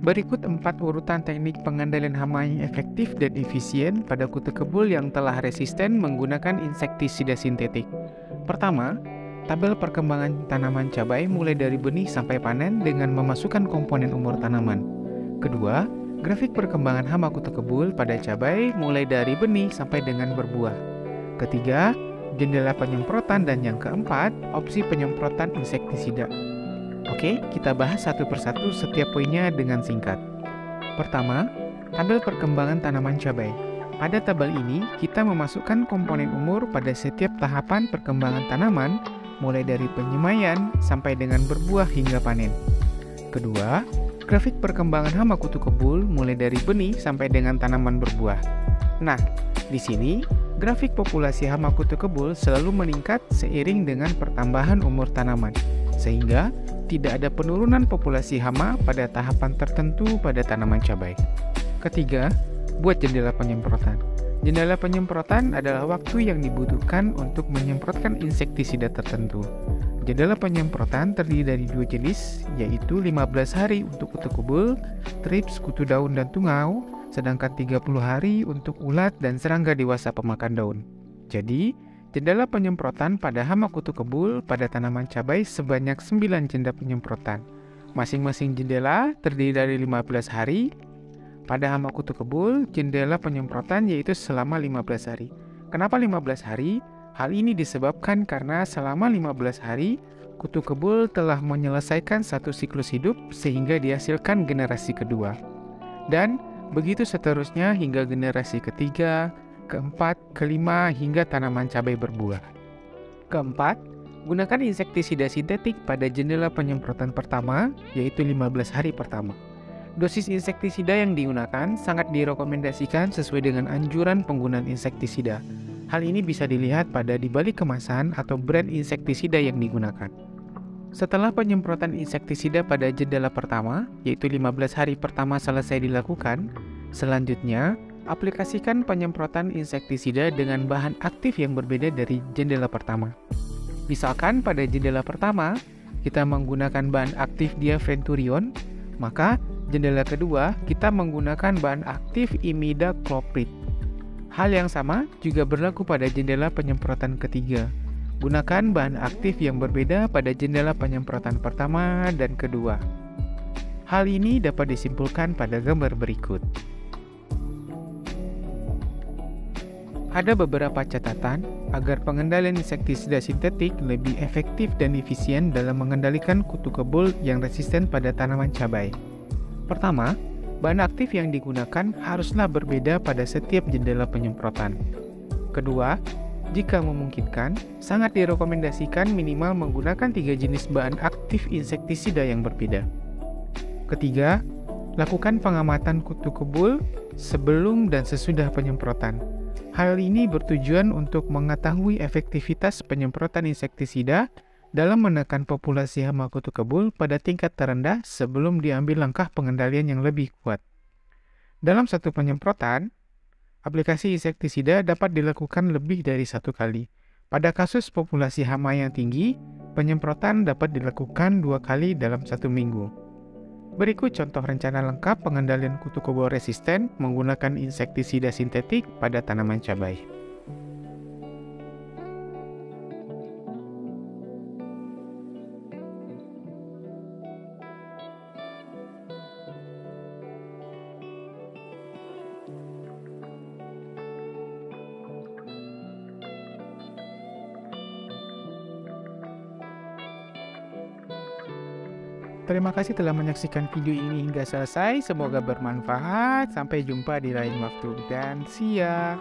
Berikut 4 urutan teknik pengendalian hama yang efektif dan efisien pada kutu kebul yang telah resisten menggunakan insektisida sintetik. Pertama, tabel perkembangan tanaman cabai mulai dari benih sampai panen dengan memasukkan komponen umur tanaman. Kedua, grafik perkembangan hama kutu kebul pada cabai mulai dari benih sampai dengan berbuah. Ketiga, jendela penyemprotan, dan yang keempat, opsi penyemprotan insektisida. Oke, kita bahas satu persatu setiap poinnya dengan singkat. Pertama, tabel perkembangan tanaman cabai. Pada tabel ini, kita memasukkan komponen umur pada setiap tahapan perkembangan tanaman, mulai dari penyemaian sampai dengan berbuah hingga panen. Kedua, grafik perkembangan hama kutu kebul mulai dari benih sampai dengan tanaman berbuah. Nah, di sini, grafik populasi hama kutu kebul selalu meningkat seiring dengan pertambahan umur tanaman, sehingga tidak ada penurunan populasi hama pada tahapan tertentu pada tanaman cabai. Ketiga, buat jendela penyemprotan. Jendela penyemprotan adalah waktu yang dibutuhkan untuk menyemprotkan insektisida tertentu. Jendela penyemprotan terdiri dari 2 jenis, yaitu 15 hari untuk kutu kebul, trips, kutu daun dan tungau, sedangkan 30 hari untuk ulat dan serangga dewasa pemakan daun. Jadi, jendela penyemprotan pada hama kutu kebul pada tanaman cabai sebanyak 9 jendela penyemprotan. Masing-masing jendela terdiri dari 15 hari. Pada hama kutu kebul, jendela penyemprotan yaitu selama 15 hari. Kenapa 15 hari? Hal ini disebabkan karena selama 15 hari, kutu kebul telah menyelesaikan satu siklus hidup sehingga dihasilkan generasi kedua. Dan begitu seterusnya hingga generasi ketiga, keempat, kelima, hingga tanaman cabai berbuah. Keempat, gunakan insektisida sintetik pada jendela penyemprotan pertama, yaitu 15 hari pertama. Dosis insektisida yang digunakan sangat direkomendasikan sesuai dengan anjuran penggunaan insektisida. Hal ini bisa dilihat pada di balik kemasan atau brand insektisida yang digunakan. Setelah penyemprotan insektisida pada jendela pertama, yaitu 15 hari pertama selesai dilakukan, selanjutnya, aplikasikan penyemprotan insektisida dengan bahan aktif yang berbeda dari jendela pertama. Misalkan pada jendela pertama, kita menggunakan bahan aktif diafenturion, maka jendela kedua kita menggunakan bahan aktif imidacloprid. Hal yang sama juga berlaku pada jendela penyemprotan ketiga. Gunakan bahan aktif yang berbeda pada jendela penyemprotan pertama dan kedua. Hal ini dapat disimpulkan pada gambar berikut. Ada beberapa catatan agar pengendalian insektisida sintetik lebih efektif dan efisien dalam mengendalikan kutu kebul yang resisten pada tanaman cabai. Pertama, bahan aktif yang digunakan haruslah berbeda pada setiap jendela penyemprotan. Kedua, jika memungkinkan, sangat direkomendasikan minimal menggunakan 3 jenis bahan aktif insektisida yang berbeda. Ketiga, lakukan pengamatan kutu kebul sebelum dan sesudah penyemprotan. Hal ini bertujuan untuk mengetahui efektivitas penyemprotan insektisida dalam menekan populasi hama kutu kebul pada tingkat terendah sebelum diambil langkah pengendalian yang lebih kuat. Dalam satu penyemprotan, aplikasi insektisida dapat dilakukan lebih dari 1 kali. Pada kasus populasi hama yang tinggi, penyemprotan dapat dilakukan 2 kali dalam 1 minggu. Berikut contoh rencana lengkap pengendalian kutu kebul resisten menggunakan insektisida sintetik pada tanaman cabai. Terima kasih telah menyaksikan video ini hingga selesai. Semoga bermanfaat. Sampai jumpa di lain waktu dan see ya.